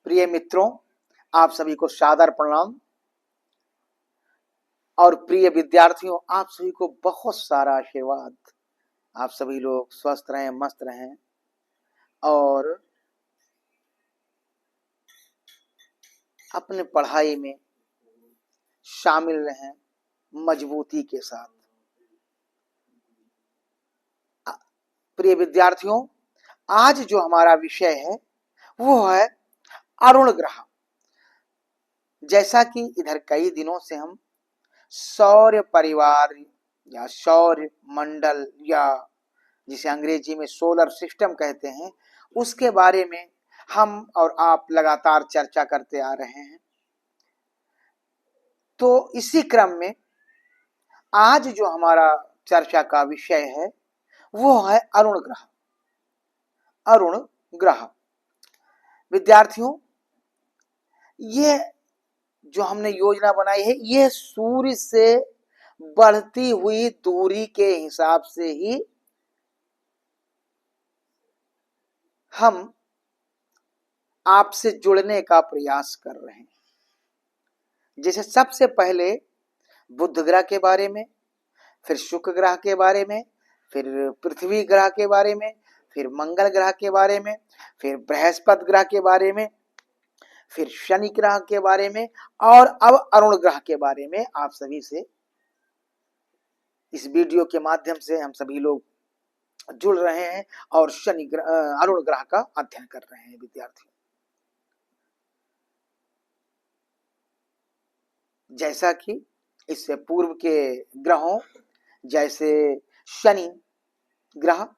प्रिय मित्रों, आप सभी को सादर प्रणाम और प्रिय विद्यार्थियों, आप सभी को बहुत सारा आशीर्वाद। आप सभी लोग स्वस्थ रहें, मस्त रहें और अपने पढ़ाई में शामिल रहें मजबूती के साथ। प्रिय विद्यार्थियों, आज जो हमारा विषय है वो है अरुण ग्रह। जैसा कि इधर कई दिनों से हम सौर परिवार या सौर मंडल या जिसे अंग्रेजी में सोलर सिस्टम कहते हैं, उसके बारे में हम और आप लगातार चर्चा करते आ रहे हैं। तो इसी क्रम में आज जो हमारा चर्चा का विषय है वो है अरुण ग्रह। अरुण ग्रह विद्यार्थियों, ये जो हमने योजना बनाई है ये सूर्य से बढ़ती हुई दूरी के हिसाब से ही हम आपसे जुड़ने का प्रयास कर रहे हैं। जैसे सबसे पहले बुध ग्रह के बारे में, फिर शुक्र ग्रह के बारे में, फिर पृथ्वी ग्रह के बारे में, फिर मंगल ग्रह के बारे में, फिर बृहस्पति ग्रह के बारे में, फिर शनि ग्रह के बारे में और अब अरुण ग्रह के बारे में आप सभी से इस वीडियो के माध्यम से हम सभी लोग जुड़ रहे हैं और शनि ग्रह अरुण ग्रह का अध्ययन कर रहे हैं। विद्यार्थियों, जैसा कि इससे पूर्व के ग्रहों जैसे शनि ग्रह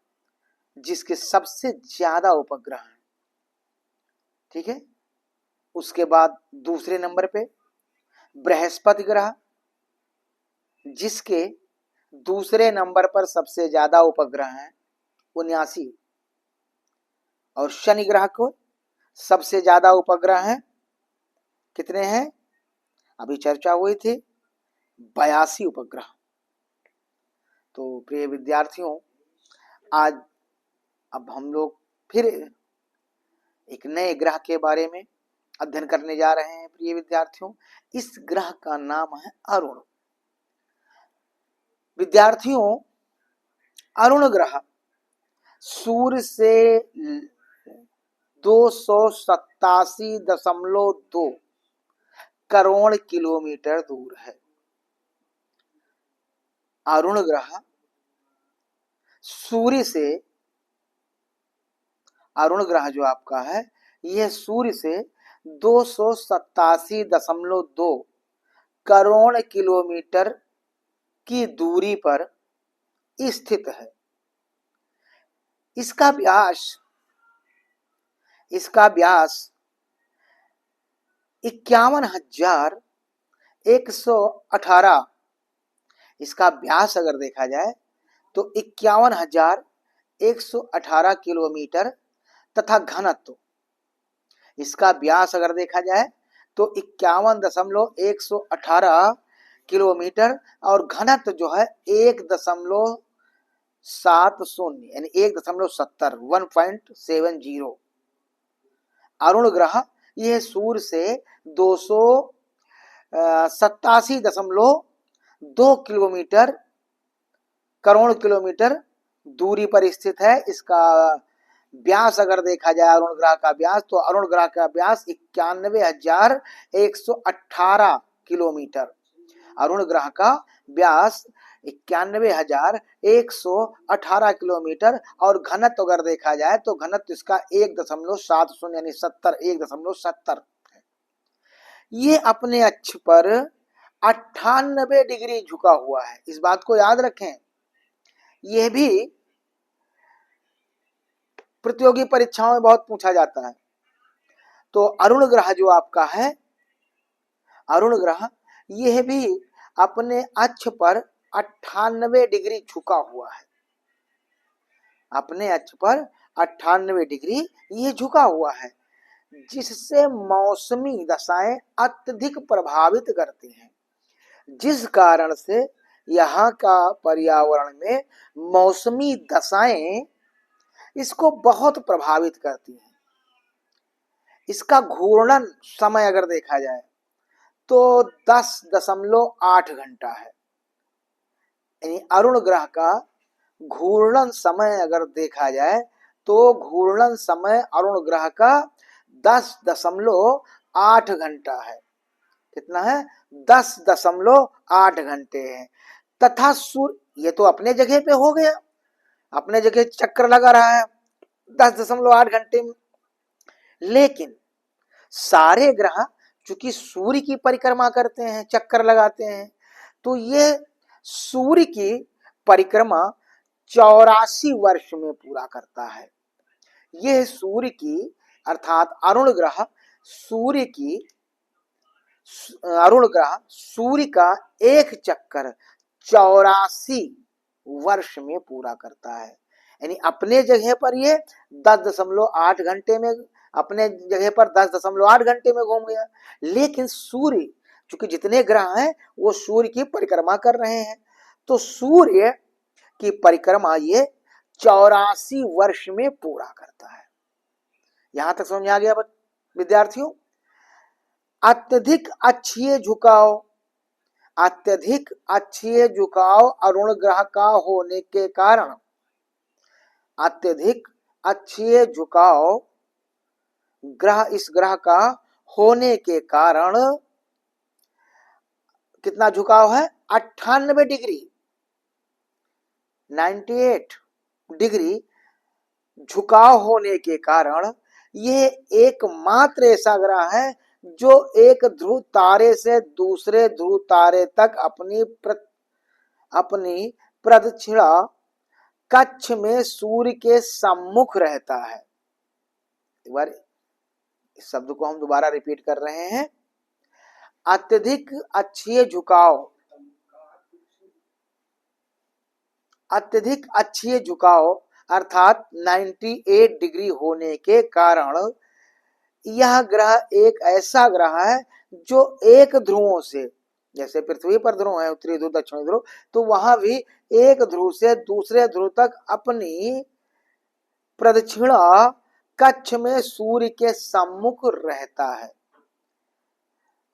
जिसके सबसे ज्यादा उपग्रह हैं, ठीक है, उसके बाद दूसरे नंबर पे बृहस्पति ग्रह जिसके दूसरे नंबर पर सबसे ज्यादा उपग्रह हैं 79, और शनि ग्रह को सबसे ज्यादा उपग्रह हैं कितने हैं, अभी चर्चा हुई थी 82 उपग्रह। तो प्रिय विद्यार्थियों, आज अब हम लोग फिर एक नए ग्रह के बारे में अध्ययन करने जा रहे हैं। प्रिय विद्यार्थियों, इस ग्रह का नाम है अरुण। विद्यार्थियों, अरुण ग्रह सूर्य से 287.2 करोड़ किलोमीटर दूर है। अरुण ग्रह सूर्य से, अरुण ग्रह जो आपका है यह सूर्य से 287.2 करोड़ किलोमीटर की दूरी पर स्थित है। इसका व्यास 51,118, इसका व्यास अगर देखा जाए तो 51,118 किलोमीटर तथा घनत्व, इसका व्यास अगर देखा जाए तो 51,118 किलोमीटर और घनत्व जो है 1.70 यानी 1.70 1.70। अरुण ग्रह यह सूर्य से 287.2 किलोमीटर करोड़ किलोमीटर दूरी पर स्थित है। इसका व्यास अगर देखा जाए अरुण ग्रह का व्यास, तो अरुण ग्रह का व्यास 91,118 किलोमीटर। अरुण ग्रह का व्यास 91,118 किलोमीटर और घनत्व अगर देखा जाए तो घनत्व इसका 1.70 यानी 1.70 है। ये अपने अक्ष पर 98 डिग्री झुका हुआ है। इस बात को याद रखें, यह भी प्रतियोगी परीक्षाओं में बहुत पूछा जाता है। तो अरुण ग्रह जो आपका है, अरुण ग्रह यह भी अपने अक्ष पर 98 डिग्री झुका हुआ है। अपने अक्ष पर 98 डिग्री ये झुका हुआ है, जिससे मौसमी दशाएं अत्यधिक प्रभावित करती हैं, जिस कारण से यहाँ का पर्यावरण में मौसमी दशाएं इसको बहुत प्रभावित करती हैं। इसका घूर्णन समय अगर देखा जाए तो 10.8 घंटा है। यानी अरुण ग्रह का घूर्णन समय अगर देखा जाए तो घूर्णन समय अरुण ग्रह का 10.8 घंटा है। कितना है? 10.8 घंटे है। तथा सूर्य, ये तो अपने जगह पे हो गया, अपने जगह चक्कर लगा रहा है 10.8 घंटे में। लेकिन सारे ग्रह चूंकि सूर्य की परिक्रमा करते हैं, चक्कर लगाते हैं, तो ये सूर्य की परिक्रमा 84 वर्ष में पूरा करता है। यह सूर्य की अर्थात अरुण ग्रह सूर्य का एक चक्कर 84 वर्ष में पूरा करता है। यानी अपने जगह पर ये 10.8 घंटे में, अपने जगह पर 10.8 घंटे में घूम गया। लेकिन सूर्य, चूंकि जितने ग्रह हैं वो सूर्य की परिक्रमा कर रहे हैं, तो सूर्य की परिक्रमा ये 84 वर्ष में पूरा करता है। यहां तक समझ आ गया विद्यार्थियों? अत्यधिक अक्षीय झुकाव, अत्यधिक अक्षीय झुकाव अरुण ग्रह का होने के कारण, अत्यधिक अक्षीय झुकाव इस ग्रह का होने के कारण कितना झुकाव है? 98 डिग्री, 98 डिग्री झुकाव होने के कारण यह एकमात्र ऐसा ग्रह है जो एक ध्रुव तारे से दूसरे ध्रुव तारे तक अपनी प्रदक्षिणा कक्ष में सूर्य के सम्मुख रहता है। एक बार इस शब्द को हम दोबारा रिपीट कर रहे हैं। अत्यधिक अक्षीय झुकाव, अत्यधिक अक्षीय झुकाव अर्थात 98 डिग्री होने के कारण यह ग्रह एक ऐसा ग्रह है जो एक ध्रुवों से, जैसे पृथ्वी पर ध्रुव है, उत्तरी ध्रुव दक्षिणी ध्रुव, तो वहां भी एक ध्रुव से दूसरे ध्रुव तक अपनी प्रदक्षिणा कक्ष में सूर्य के सम्मुख रहता है।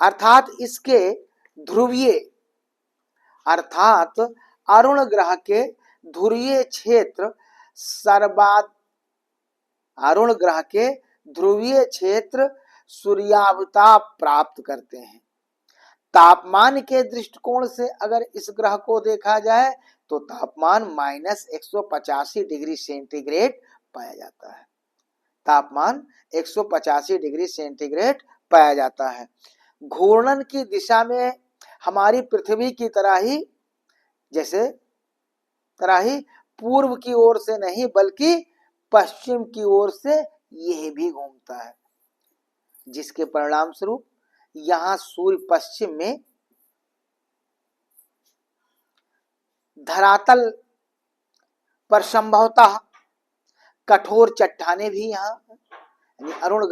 अर्थात इसके ध्रुवीय, अर्थात अरुण ग्रह के ध्रुवीय क्षेत्र अरुण ग्रह के ध्रुवीय क्षेत्र सूर्याभता प्राप्त करते हैं। तापमान के दृष्टिकोण से अगर इस ग्रह को देखा जाए तो तापमान -185 डिग्री सेंटीग्रेड पाया जाता है। तापमान 185 डिग्री सेंटीग्रेड पाया जाता है। घूर्णन की दिशा में हमारी पृथ्वी की तरह ही पूर्व की ओर से नहीं बल्कि पश्चिम की ओर से यह भी घूमता है, जिसके परिणाम स्वरूप यहां सूर्य पश्चिम में धरातल पर संभवतः कठोर चट्टाने भी यहाँ अरुण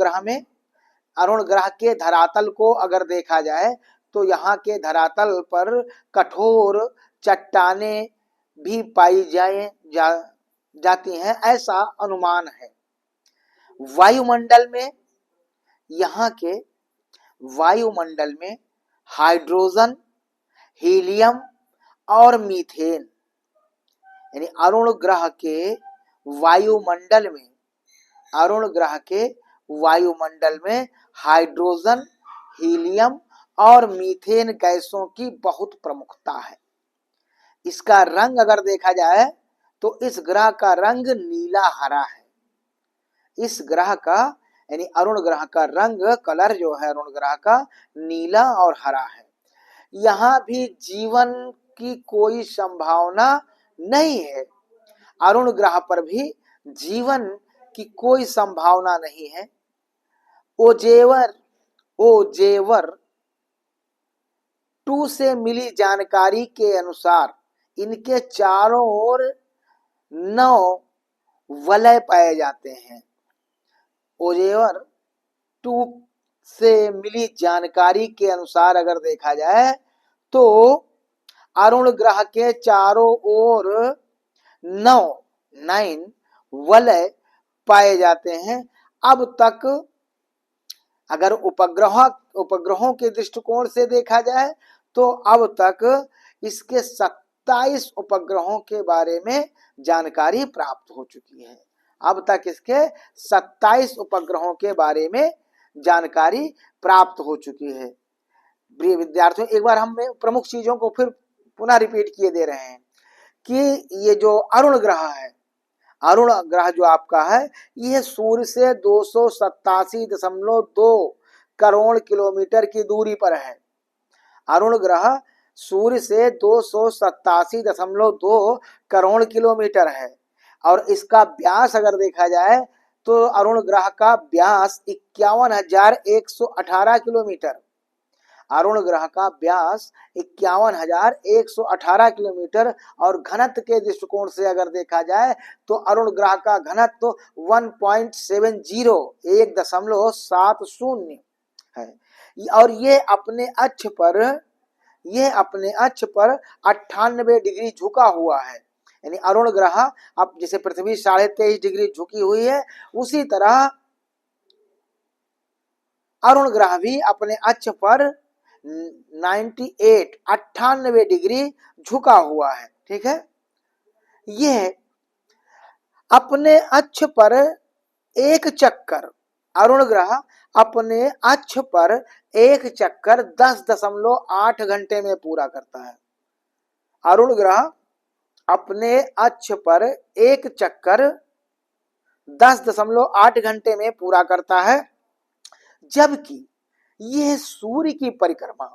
ग्रह के धरातल को अगर देखा जाए तो यहाँ के धरातल पर कठोर चट्टाने भी पाई जाती हैं, ऐसा अनुमान है। वायुमंडल में, यहाँ के वायुमंडल में हाइड्रोजन, हीलियम और मीथेन, यानी अरुण ग्रह के वायुमंडल में हाइड्रोजन, हीलियम और मीथेन गैसों की बहुत प्रमुखता है। इसका रंग अगर देखा जाए तो इस ग्रह का रंग नीला हरा है। इस ग्रह का यानी अरुण ग्रह का रंग, कलर जो है अरुण ग्रह का, नीला और हरा है। यहाँ भी जीवन की कोई संभावना नहीं है। अरुण ग्रह पर भी जीवन की कोई संभावना नहीं है। ओजेवर 2 से मिली जानकारी के अनुसार इनके चारों ओर 9 वलय पाए जाते हैं। ओजेवर 2 से मिली जानकारी के अनुसार अगर देखा जाए तो अरुण ग्रह के चारों ओर 9 वलय पाए जाते हैं। अब तक अगर उपग्रहों के दृष्टिकोण से देखा जाए तो अब तक इसके 27 उपग्रहों के बारे में जानकारी प्राप्त हो चुकी है। अब तक इसके 27 उपग्रहों के बारे में जानकारी प्राप्त हो चुकी है। प्रिय विद्यार्थियों, एक बार हम प्रमुख चीजों को फिर पुनः रिपीट किए दे रहे हैं कि ये जो अरुण ग्रह है, अरुण ग्रह जो आपका है, यह सूर्य से 287.2 करोड़ किलोमीटर की दूरी पर है। अरुण ग्रह सूर्य से 287.2 करोड़ किलोमीटर है और इसका व्यास अगर देखा जाए तो अरुण ग्रह का व्यास 51,118 किलोमीटर, अरुण ग्रह का व्यास 51,118 किलोमीटर और घनत्व के दृष्टिकोण से अगर देखा जाए तो अरुण ग्रह का घनत्व 1.70 1.70 है और ये अपने अक्ष पर 98 डिग्री झुका हुआ है। यानी अरुण ग्रह अब जैसे पृथ्वी 23.5 डिग्री झुकी हुई है, उसी तरह अरुण ग्रह भी अपने अक्ष पर 98 डिग्री झुका हुआ है। ठीक है, यह अपने अक्ष पर एक चक्कर, अरुण ग्रह अपने अक्ष पर एक चक्कर 10.8 घंटे में पूरा करता है। अरुण ग्रह अपने अक्ष पर एक चक्कर 10.8 घंटे में पूरा करता है, जबकि यह सूर्य की परिक्रमा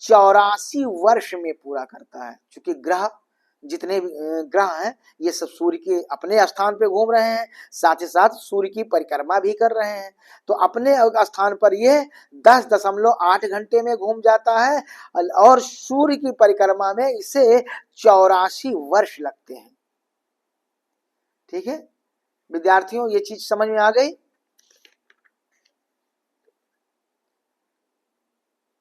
84 वर्ष में पूरा करता है। क्योंकि जितने ग्रह हैं ये सब सूर्य के अपने स्थान पे घूम रहे हैं, साथ ही साथ सूर्य की परिक्रमा भी कर रहे हैं, तो अपने स्थान पर ये 10.8 घंटे में घूम जाता है और सूर्य की परिक्रमा में इसे 84 वर्ष लगते हैं। ठीक है विद्यार्थियों, ये चीज समझ में आ गई।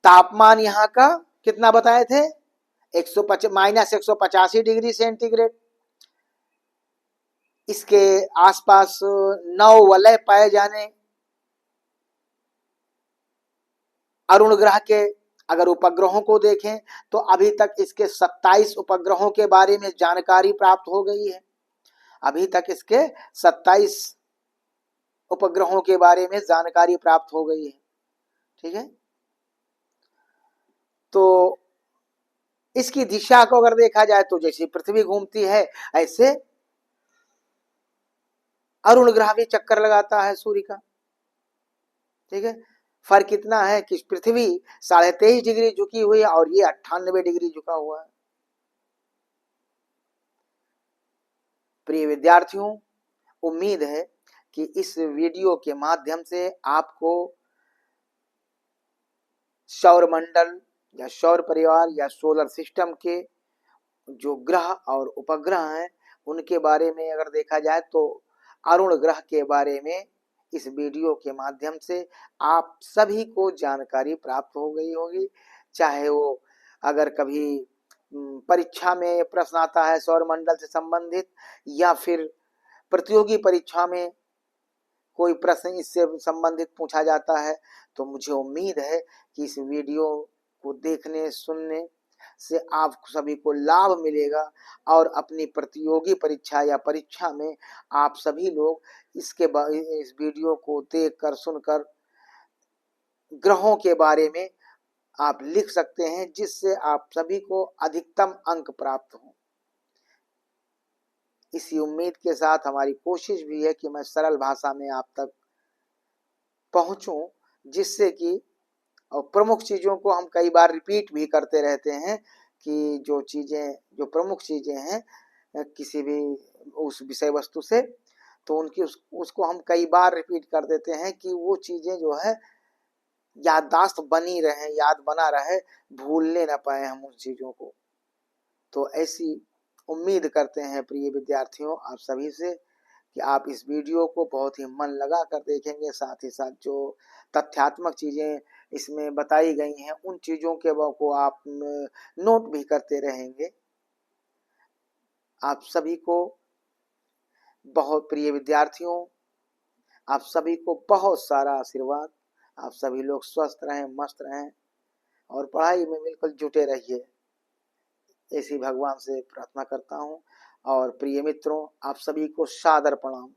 तापमान यहाँ का कितना बताए थे, -185 डिग्री सेंटीग्रेड। इसके आसपास 9 वलय पाए जाने अरुण ग्रह के। अगर उपग्रहों को देखें तो अभी तक इसके 27 उपग्रहों के बारे में जानकारी प्राप्त हो गई है। अभी तक इसके 27 उपग्रहों के बारे में जानकारी प्राप्त हो गई है। ठीक है, तो इसकी दिशा को अगर देखा जाए तो जैसे पृथ्वी घूमती है ऐसे अरुण ग्रह भी चक्कर लगाता है सूर्य का। ठीक है, फर्क इतना है कि पृथ्वी 23.5 डिग्री झुकी हुई है और ये 98 डिग्री झुका हुआ है। प्रिय विद्यार्थियों, उम्मीद है कि इस वीडियो के माध्यम से आपको सौर मंडल या सौर परिवार या सोलर सिस्टम के जो ग्रह और उपग्रह हैं उनके बारे में अगर देखा जाए तो अरुण ग्रह के बारे में इस वीडियो के माध्यम से आप सभी को जानकारी प्राप्त हो गई होगी। चाहे वो अगर कभी परीक्षा में प्रश्न आता है सौर मंडल से संबंधित या फिर प्रतियोगी परीक्षा में कोई प्रश्न इससे संबंधित पूछा जाता है, तो मुझे उम्मीद है कि इस वीडियो को देखने सुनने से आप सभी को लाभ मिलेगा और अपनी प्रतियोगी परीक्षा या परीक्षा में आप सभी लोग इस वीडियो को देखकर सुनकर ग्रहों के बारे में आप लिख सकते हैं, जिससे आप सभी को अधिकतम अंक प्राप्त हो। इसी उम्मीद के साथ हमारी कोशिश भी है कि मैं सरल भाषा में आप तक पहुंचूं, जिससे कि और प्रमुख चीजों को हम कई बार रिपीट भी करते रहते हैं कि जो प्रमुख चीजें हैं किसी भी उस विषय वस्तु से, तो उनकी उसको हम कई बार रिपीट कर देते हैं कि वो चीजें जो है याददाश्त बनी रहे, याद बना रहे, भूलने ना पाए हम उन चीजों को। तो ऐसी उम्मीद करते हैं प्रिय विद्यार्थियों आप सभी से कि आप इस वीडियो को बहुत ही मन लगा कर देखेंगे, साथ ही साथ जो तथ्यात्मक चीजें इसमें बताई गई हैं उन चीजों के को आप नोट भी करते रहेंगे। आप सभी को बहुत प्रिय विद्यार्थियों, आप सभी को बहुत सारा आशीर्वाद। आप सभी लोग स्वस्थ रहें, मस्त रहें और पढ़ाई में बिल्कुल जुटे रहिए, ऐसी भगवान से प्रार्थना करता हूँ। और प्रिय मित्रों, आप सभी को सादर प्रणाम।